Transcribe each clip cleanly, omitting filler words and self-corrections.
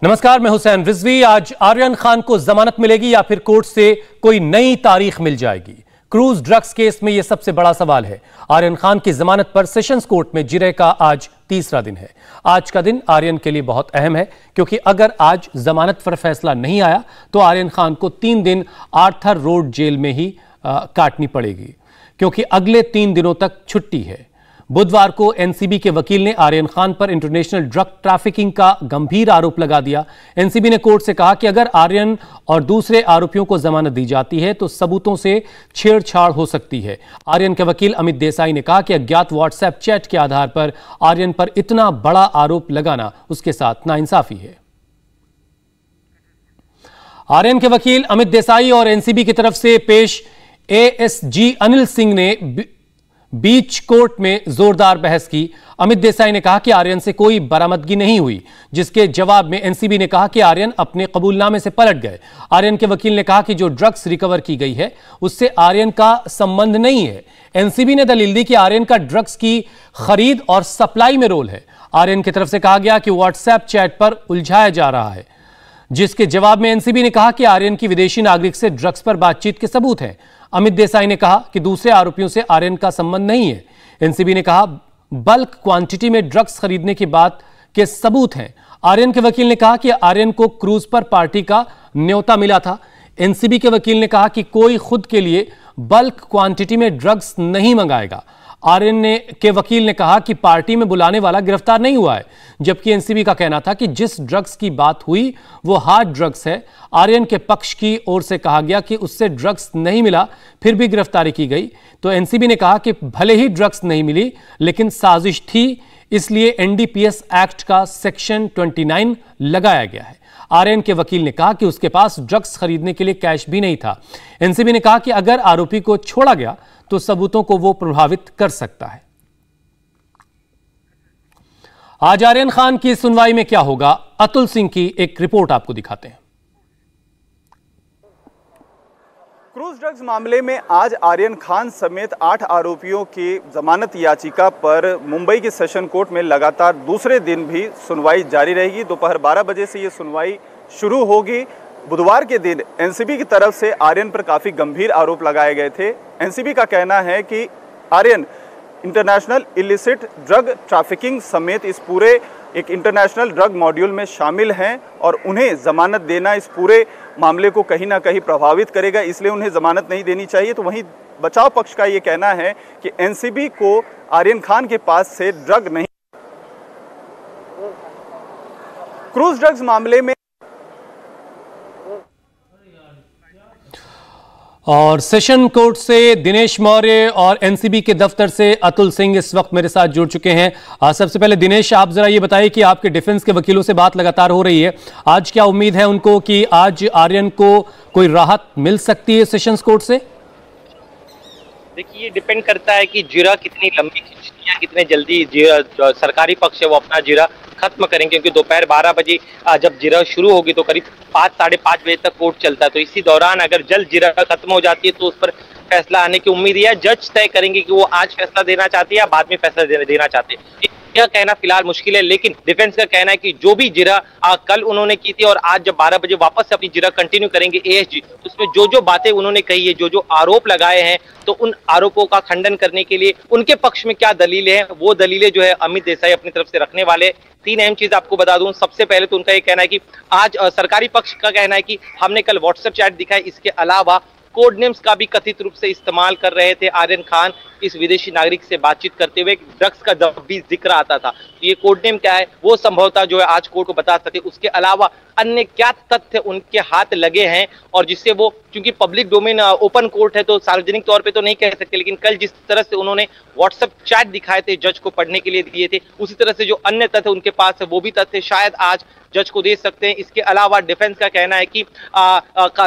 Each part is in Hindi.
नमस्कार, मैं हुसैन रिजवी। आज आर्यन खान को जमानत मिलेगी या फिर कोर्ट से कोई नई तारीख मिल जाएगी? क्रूज ड्रग्स केस में यह सबसे बड़ा सवाल है। आर्यन खान की जमानत पर सेशंस कोर्ट में जिरह का आज तीसरा दिन है। आज का दिन आर्यन के लिए बहुत अहम है क्योंकि अगर आज जमानत पर फैसला नहीं आया तो आर्यन खान को 3 दिन आर्थर रोड जेल में ही काटनी पड़ेगी क्योंकि अगले 3 दिनों तक छुट्टी है। बुधवार को एनसीबी के वकील ने आर्यन खान पर इंटरनेशनल ड्रग ट्रैफिकिंग का गंभीर आरोप लगा दिया। एनसीबी ने कोर्ट से कहा कि अगर आर्यन और दूसरे आरोपियों को जमानत दी जाती है तो सबूतों से छेड़छाड़ हो सकती है। आर्यन के वकील अमित देसाई ने कहा कि अज्ञात व्हाट्सएप चैट के आधार पर आर्यन पर इतना बड़ा आरोप लगाना उसके साथ नाइंसाफी है। आर्यन के वकील अमित देसाई और एनसीबी की तरफ से पेश एएसजी अनिल सिंह ने बीच कोर्ट में जोरदार बहस की। अमित देसाई ने कहा कि आर्यन से कोई बरामदगी नहीं हुई, जिसके जवाब में एनसीबी ने कहा कि आर्यन अपने कबूलनामे से पलट गए। आर्यन के वकील ने कहा कि जो ड्रग्स रिकवर की गई है उससे आर्यन का संबंध नहीं है। एनसीबी ने दलील दी कि आर्यन का ड्रग्स की खरीद और सप्लाई में रोल है। आर्यन की तरफ से कहा गया कि व्हाट्सएप चैट पर उलझाया जा रहा है, जिसके जवाब में एनसीबी ने कहा कि आर्यन की विदेशी नागरिक से ड्रग्स पर बातचीत के सबूत हैं। अमित देसाई ने कहा कि दूसरे आरोपियों से आर्यन का संबंध नहीं है। एनसीबी ने कहा बल्क क्वांटिटी में ड्रग्स खरीदने की बात के सबूत हैं। आर्यन के वकील ने कहा कि आर्यन को क्रूज पर पार्टी का न्योता मिला था। एनसीबी के वकील ने कहा कि कोई खुद के लिए बल्क क्वांटिटी में ड्रग्स नहीं मंगाएगा। आर्यन के वकील ने कहा कि पार्टी में बुलाने वाला गिरफ्तार नहीं हुआ है, जबकि एनसीबी का कहना था कि जिस ड्रग्स की बात हुई वो हार्ड ड्रग्स है। आर्यन के पक्ष की ओर से कहा गया कि उससे ड्रग्स नहीं मिला, फिर भी गिरफ्तारी की गई। तो एनसीबी ने कहा कि भले ही ड्रग्स नहीं मिली लेकिन साजिश थी, इसलिए एनडीपीएस एक्ट का सेक्शन 29 लगाया गया है। आर्यन के वकील ने कहा कि उसके पास ड्रग्स खरीदने के लिए कैश भी नहीं था। एनसीबी ने कहा कि अगर आरोपी को छोड़ा गया तो सबूतों को वो प्रभावित कर सकता है। आज आर्यन खान की सुनवाई में क्या होगा, अतुल सिंह की एक रिपोर्ट आपको दिखाते हैं। क्रूज ड्रग्स मामले में आज आर्यन खान समेत 8 आरोपियों की जमानत याचिका पर मुंबई के सेशन कोर्ट में लगातार दूसरे दिन भी सुनवाई जारी रहेगी। दोपहर 12 बजे से ये सुनवाई शुरू होगी। बुधवार के दिन एनसीबी की तरफ से आर्यन पर काफ़ी गंभीर आरोप लगाए गए थे। एनसीबी का कहना है कि Aryan international illicit drug trafficking समेत इस पूरे एक इंटरनेशनल ड्रग मॉड्यूल में शामिल हैं और उन्हें जमानत देना इस पूरे मामले को कहीं ना कहीं प्रभावित करेगा, इसलिए उन्हें जमानत नहीं देनी चाहिए। तो वहीं बचाव पक्ष का ये कहना है कि एनसीबी को आर्यन खान के पास से ड्रग नहीं। क्रूज ड्रग्स मामले में और सेशन कोर्ट से दिनेश मौर्य और एनसीबी के दफ्तर से अतुल सिंह इस वक्त मेरे साथ जुड़ चुके हैं। सबसे पहले दिनेश, आप जरा ये बताइए कि आपके डिफेंस के वकीलों से बात लगातार हो रही है, आज क्या उम्मीद है उनको कि आज आर्यन को कोई राहत मिल सकती है सेशंस कोर्ट से? देखिए, ये डिपेंड करता है कि जिरा कितनी लंबी खींचती है, कितने जल्दी जो सरकारी पक्ष है वो अपना जिरा खत्म करेंगे, क्योंकि दोपहर 12 बजे जब जिरा शुरू होगी तो करीब 5 साढ़े 5 बजे तक कोर्ट चलता है। तो इसी दौरान अगर जल्द जिरा खत्म हो जाती है तो उस पर फैसला आने की उम्मीद है। जज तय करेंगे कि वो आज फैसला देना चाहते हैं या बाद में फैसला देना चाहते हैं। यह कहना फिलहाल मुश्किल है, लेकिन डिफेंस का कहना है कि जो भी जिरा कल उन्होंने की थी और आज जब 12 बजे वापस से अपनी जिरा कंटिन्यू करेंगे एएसजी, उसमें जो जो बातें उन्होंने कही है, जो जो आरोप लगाए हैं, तो उन आरोपों का खंडन करने के लिए उनके पक्ष में क्या दलीलें हैं, वो दलीलें जो है अमित देसाई अपनी तरफ से रखने वाले। 3 अहम चीज आपको बता दूं। सबसे पहले तो उनका ये कहना है कि आज सरकारी पक्ष का कहना है कि हमने कल व्हाट्सएप चैट दिखाई, इसके अलावा कोड नेम्स का भी कथित रूप से इस्तेमाल कर रहे थे आर्यन खान इस विदेशी नागरिक से बातचीत करते हुए। ड्रग्स का जब भी जिक्र आता था, ये कोड नेम क्या है वो संभवतः जो है आज कोर्ट को बता सकते। उसके अलावा अन्य क्या तथ्य उनके हाथ लगे हैं और जिससे वो, क्योंकि पब्लिक डोमेन ओपन कोर्ट है तो सार्वजनिक तौर पे तो नहीं कह सकते, लेकिन कल जिस तरह से उन्होंने व्हाट्सएप चैट दिखाए थे, जज को पढ़ने के लिए दिए थे, उसी तरह से जो अन्य तथ्य उनके पास है वो भी तथ्य शायद आज जज को दे सकते हैं। इसके अलावा डिफेंस का कहना है कि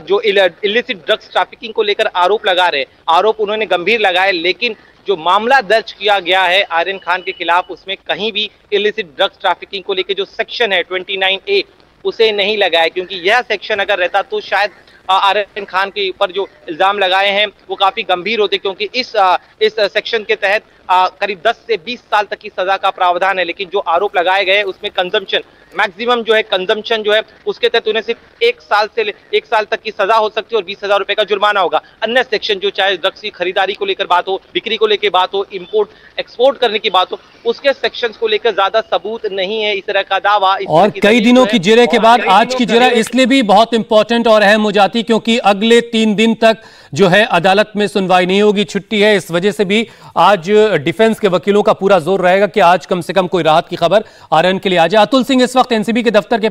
जो इलिसिट ड्रग्स ट्रैफिकिंग को लेकर आरोप लगा रहे, आरोप उन्होंने गंभीर लगाए, लेकिन जो मामला दर्ज किया गया है आर्यन खान के खिलाफ उसमें कहीं भी इलिसिट ड्रग्स ट्रैफिकिंग को लेकर जो सेक्शन है 29A उसे नहीं लगाया, क्योंकि यह सेक्शन अगर रहता तो शायद आर्यन खान के ऊपर जो इल्जाम लगाए हैं वो काफी गंभीर होते, क्योंकि इस सेक्शन के तहत करीब 10 से 20 साल तक की सजा का प्रावधान है। लेकिन जो आरोप लगाए गए उसमें कंजम्पशन मैक्सिमम जो है, कंजम्पशन जो है उसके तहत उन्हें सिर्फ 1 साल तक की सजा हो सकती है और 20,000 रुपए का जुर्माना होगा। अन्य सेक्शन जो चाहे ड्रग्स की खरीदारी को लेकर बात हो, बिक्री को लेकर बात हो, इंपोर्ट एक्सपोर्ट करने की बात हो, उसके सेक्शंस को लेकर ज्यादा सबूत नहीं है। इस तरह का दावा और कई दिनों की जिरह के बाद आज की जिरह इसलिए भी बहुत इंपॉर्टेंट और अहम हो जाती क्योंकि अगले 3 दिन तक जो है अदालत में सुनवाई नहीं होगी, छुट्टी है। इस वजह से भी आज डिफेंस के वकीलों का पूरा जोर रहेगा कि आज कम से कम कोई राहत की खबर आर्यन के लिए आ जाए। अतुल सिंह इस वक्त एनसीबी के दफ्तर के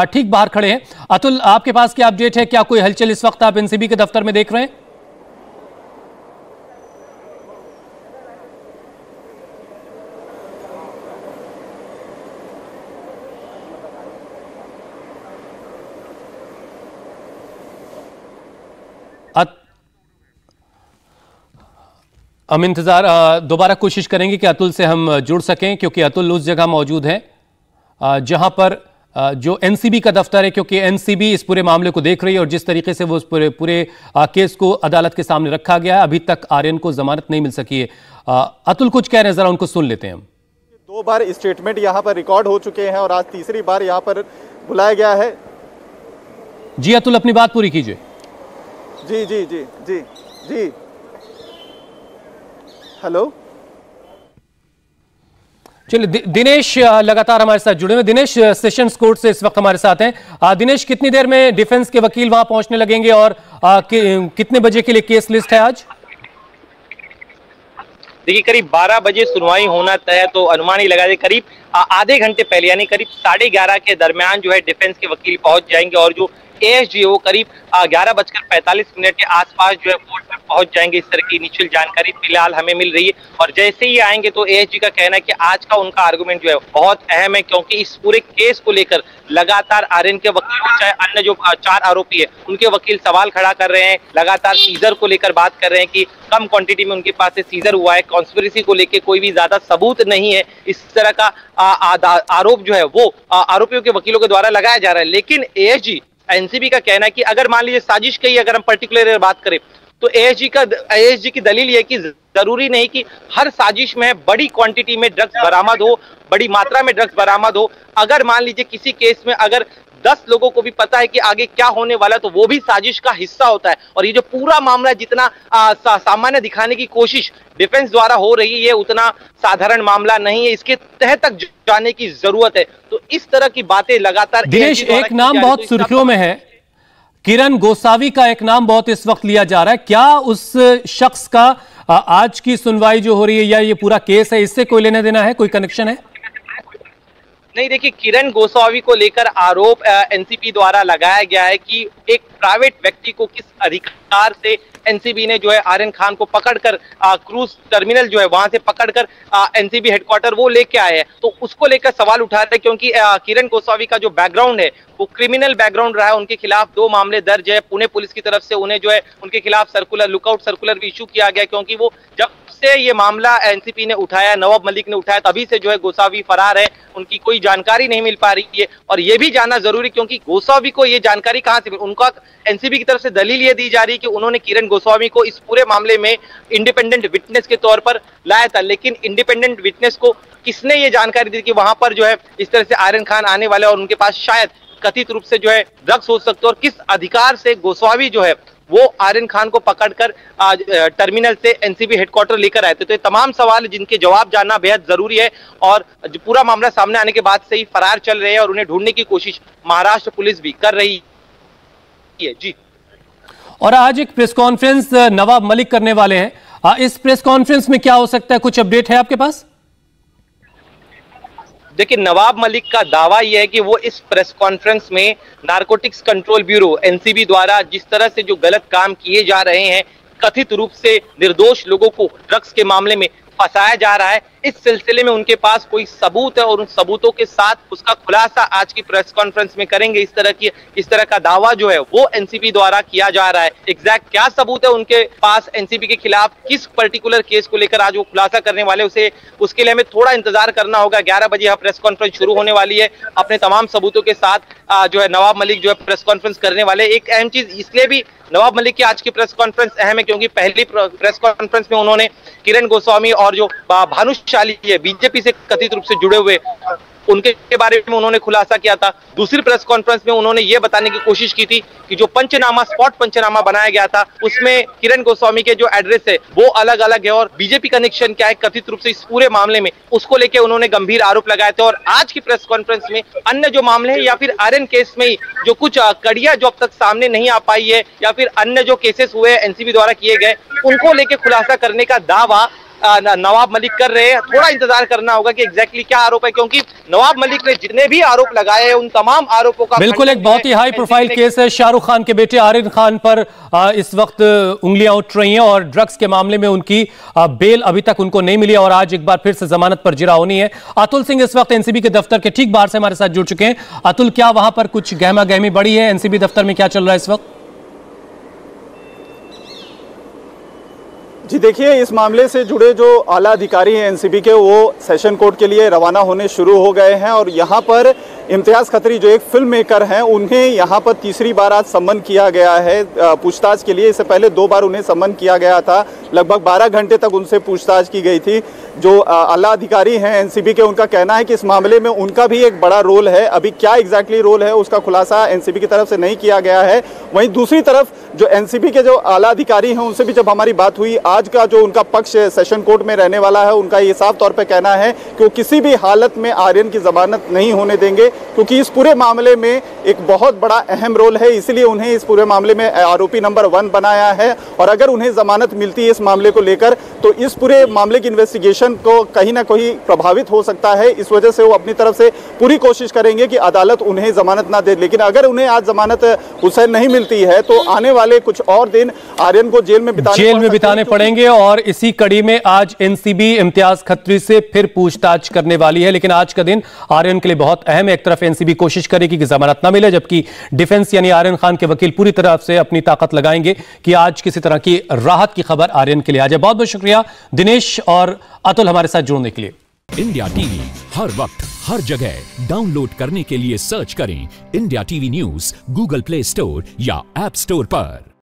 ठीक बाहर खड़े हैं। अतुल, आपके पास क्या अपडेट है? क्या कोई हलचल इस वक्त आप एनसीबी के दफ्तर में देख रहे हैं? हम इंतजार दोबारा कोशिश करेंगे कि अतुल से हम जुड़ सकें क्योंकि अतुल उस जगह मौजूद हैं जहां पर जो एनसीबी का दफ्तर है, क्योंकि एनसीबी इस पूरे मामले को देख रही है और जिस तरीके से वो उस पूरे केस को अदालत के सामने रखा गया है, अभी तक आर्यन को जमानत नहीं मिल सकी है। अतुल कुछ कह रहे हैं, जरा उनको सुन लेते हैं हम। 2 बार स्टेटमेंट यहाँ पर रिकॉर्ड हो चुके हैं और आज तीसरी बार यहाँ पर बुलाया गया है। जी अतुल, अपनी बात पूरी कीजिए। जी जी जी जी जी हेलो, चलिए दिनेश लगातार हमारे साथ जुड़े हुए। दिनेश सेशंस कोर्ट से इस वक्त हमारे साथ हैं। दिनेश, कितनी देर में डिफेंस के वकील वहां पहुंचने लगेंगे और कितने बजे के लिए केस लिस्ट है आज? देखिए, करीब 12 बजे सुनवाई होना तय है, तो अनुमान ही लगा दे करीब आधे घंटे पहले यानी करीब 11:30 के दरमियान जो है डिफेंस के वकील पहुंच जाएंगे और जो एएसजी है वो करीब 11:45 के आसपास जो है कोर्ट में पहुंच जाएंगे। इस तरह की इनिशियल जानकारी फिलहाल हमें मिल रही है और जैसे ही आएंगे तो एएसजी का कहना है कि आज का उनका आर्गुमेंट जो है बहुत अहम है क्योंकि इस पूरे केस को लेकर लगातार आर्यन के वकील चाहे अन्य जो 4 आरोपी है उनके वकील सवाल खड़ा कर रहे हैं, लगातार सीजर को लेकर बात कर रहे हैं कि कम क्वांटिटी में उनके पास से सीजर हुआ है, कॉन्स्पिरेसी को लेकर कोई भी ज्यादा सबूत नहीं है। इस तरह का आरोप जो है वो आरोपियों के वकीलों के द्वारा लगाया जा रहा है। लेकिन एएसजी एनसीबी का कहना है कि अगर मान लीजिए साजिश की अगर हम पर्टिकुलर बात करें तो एएसजी की दलील यह कि जरूरी नहीं कि हर साजिश में बड़ी क्वांटिटी में ड्रग्स बरामद हो, बड़ी मात्रा में ड्रग्स बरामद हो। अगर मान लीजिए किसी केस में अगर 10 लोगों को भी पता है कि आगे क्या होने वाला है तो वो भी साजिश का हिस्सा होता है। और ये जो पूरा मामला जितना सामान्य दिखाने की कोशिश डिफेंस द्वारा हो रही है उतना साधारण मामला नहीं है, इसके तह तक जाने की जरूरत है। तो इस तरह की बातें लगातार दिनेश, एक नाम बहुत सुर्खियों में है, किरण गोसावी का एक नाम बहुत इस वक्त लिया जा रहा है। क्या उस शख्स का आज की सुनवाई जो हो रही है या ये पूरा केस है इससे कोई लेना देना है, कोई कनेक्शन है? नहीं, देखिए, किरण गोसावी को लेकर आरोप एनसीबी द्वारा लगाया गया है कि एक प्राइवेट व्यक्ति को किस अधिकार से एनसीबी ने जो है आर्यन खान को पकड़कर क्रूज टर्मिनल जो है वहां से पकड़कर एनसीबी हेडक्वार्टर वो लेके आए हैं। तो उसको लेकर सवाल उठा रहे क्योंकि किरण गोसावी का जो बैकग्राउंड है वो क्रिमिनल बैकग्राउंड रहा है। उनके खिलाफ 2 मामले दर्ज है। पुणे पुलिस की तरफ से उन्हें जो है उनके खिलाफ लुकआउट सर्कुलर भी इशू किया गया क्योंकि वो जब से ये मामला एनसीपी ने उठाया, नवाब मलिक ने उठाया, तभी से जो है गोसावी फरार है, उनकी कोई जानकारी नहीं मिल पा रही है। और ये भी जानना जरूरी क्योंकि गोसावी को ये जानकारी कहां से मिली, उनका एनसीबी की तरफ से दलील ये दी जा रही है कि उन्होंने किरण गोस्वामी को इस पूरे मामले में इंडिपेंडेंट विटनेस के तौर पर लाया था। लेकिन इंडिपेंडेंट विटनेस को किसने ये जानकारी दी कि वहां पर जो है इस तरह से आर्यन खान आने वाले और उनके पास शायद कथित रूप से जो है ड्रग्स हो सकते और किस अधिकार से गोस्वामी जो है वो आर्यन खान को पकड़कर टर्मिनल से एनसीबी हेडक्वार्टर लेकर आए थे। तो ये तमाम सवाल जिनके जवाब जानना बेहद जरूरी है और पूरा मामला सामने आने के बाद से ही फरार चल रहे हैं और उन्हें ढूंढने की कोशिश महाराष्ट्र पुलिस भी कर रही है। जी, और आज एक प्रेस कॉन्फ्रेंस नवाब मलिक करने वाले हैं। इस प्रेस कॉन्फ्रेंस में क्या हो सकता है, कुछ अपडेट है आपके पास? देखिए, नवाब मलिक का दावा यह है कि वो इस प्रेस कॉन्फ्रेंस में नारकोटिक्स कंट्रोल ब्यूरो एनसीबी द्वारा जिस तरह से जो गलत काम किए जा रहे हैं, कथित रूप से निर्दोष लोगों को ड्रग्स के मामले में फंसाया जा रहा है, इस सिलसिले में उनके पास कोई सबूत है और उन सबूतों के साथ उसका खुलासा आज की प्रेस कॉन्फ्रेंस में करेंगे। इस तरह का दावा जो है वो एनसीबी द्वारा किया जा रहा है। एग्जैक्ट क्या सबूत है उनके पास एनसीबी के खिलाफ, किस पर्टिकुलर केस को लेकर आज वो खुलासा करने वाले, उसके लिए हमें थोड़ा इंतजार करना होगा। 11 बजे यह प्रेस कॉन्फ्रेंस शुरू होने वाली है। अपने तमाम सबूतों के साथ जो है नवाब मलिक जो है प्रेस कॉन्फ्रेंस करने वाले। एक अहम चीज इसलिए भी नवाब मलिक की आज की प्रेस कॉन्फ्रेंस अहम है क्योंकि पहली प्रेस कॉन्फ्रेंस में उन्होंने किरण गोस्वामी और जो भानुशाली है बीजेपी से कथित रूप से जुड़े हुए, उनके बारे में उन्होंने खुलासा किया था। दूसरी प्रेस कॉन्फ्रेंस में उन्होंने ये बताने की कोशिश की थी कि जो पंचनामा, स्पॉट पंचनामा बनाया गया था उसमें किरण गोस्वामी के जो एड्रेस है वो अलग अलग है और बीजेपी कनेक्शन क्या है कथित रूप से इस पूरे मामले में, उसको लेकर उन्होंने गंभीर आरोप लगाए थे। और आज की प्रेस कॉन्फ्रेंस में अन्य जो मामले हैं या फिर आर्यन केस में ही जो कुछ कड़ियां जो अब तक सामने नहीं आ पाई है या फिर अन्य जो केसेस हुए एनसीबी द्वारा किए गए, उनको लेकर खुलासा करने का दावा नवाब मलिक कर रहे हैं। थोड़ा इंतजार करना होगा कि एग्जैक्टली क्या आरोप है, क्योंकि नवाब मलिक ने जितने भी आरोप लगाए हैं उन तमाम आरोपों का बिल्कुल एक बहुत ही हाई प्रोफाइल केस है। शाहरुख खान के बेटे आर्यन खान पर इस वक्त उंगलियां उठ रही हैं और ड्रग्स के मामले में उनकी बेल अभी तक उनको नहीं मिली और आज एक बार फिर से जमानत पर जिरा होनी है। अतुल सिंह इस वक्त एनसीबी के दफ्तर के ठीक बाहर से हमारे साथ जुड़ चुके हैं। अतुल, क्या वहां पर कुछ गहमा गहमी बढ़ी है? एनसीबी दफ्तर में क्या चल रहा है इस वक्त? जी देखिए, इस मामले से जुड़े जो आला अधिकारी हैं एनसीबी के, वो सेशन कोर्ट के लिए रवाना होने शुरू हो गए हैं और यहाँ पर इम्तियाज खत्री जो एक फिल्म मेकर हैं उन्हें यहाँ पर तीसरी बार आज सम्मन किया गया है पूछताछ के लिए। इससे पहले 2 बार उन्हें सम्मन किया गया था। लगभग 12 घंटे तक उनसे पूछताछ की गई थी। जो आला अधिकारी हैं एनसीबी के, उनका कहना है कि इस मामले में उनका भी एक बड़ा रोल है। अभी क्या एग्जैक्टली रोल है उसका खुलासा एनसीबी की तरफ से नहीं किया गया है। वहीं दूसरी तरफ जो एनसीबी के जो आला अधिकारी हैं उनसे भी जब हमारी बात हुई, आज का जो उनका पक्ष सेशन कोर्ट में रहने वाला है, उनका ये साफ तौर पर कहना है कि वो किसी भी हालत में आर्यन की जमानत नहीं होने देंगे क्योंकि इस पूरे मामले में एक बहुत बड़ा अहम रोल है, इसलिए उन्हें इस पूरे मामले में आरोपी नंबर 1 बनाया है। और अगर उन्हें जमानत मिलती है इस मामले को लेकर तो इस पूरे मामले की इन्वेस्टिगेशन को कहीं ना कहीं प्रभावित हो सकता है। इस वजह से वो अपनी तरफ से पूरी कोशिश करेंगे कि अदालत उन्हें जमानत ना दे। लेकिन अगर उन्हें आज जमानत हुसैन नहीं मिलती है तो आने वाले कुछ और दिन आर्यन को जेल में बिताने पड़ेंगे। और इसी कड़ी में आज एनसीबी इम्तियाज खत्री से फिर पूछताछ करने वाली है। लेकिन आज का दिन आर्यन के लिए बहुत अहम है। एक तरफ एनसीबी कोशिश करेगी कि जमानत ना मिले, जबकि डिफेंस यानी आर्यन खान के वकील पूरी तरह से अपनी ताकत लगाएंगे कि आज किसी तरह की राहत की खबर आर्यन के लिए आ जाए। बहुत बहुत शुक्रिया दिनेश और अतुल हमारे साथ जुड़ने के लिए। इंडिया टीवी हर वक्त हर जगह डाउनलोड करने के लिए सर्च करें India TV news Google play store या ऐप स्टोर पर।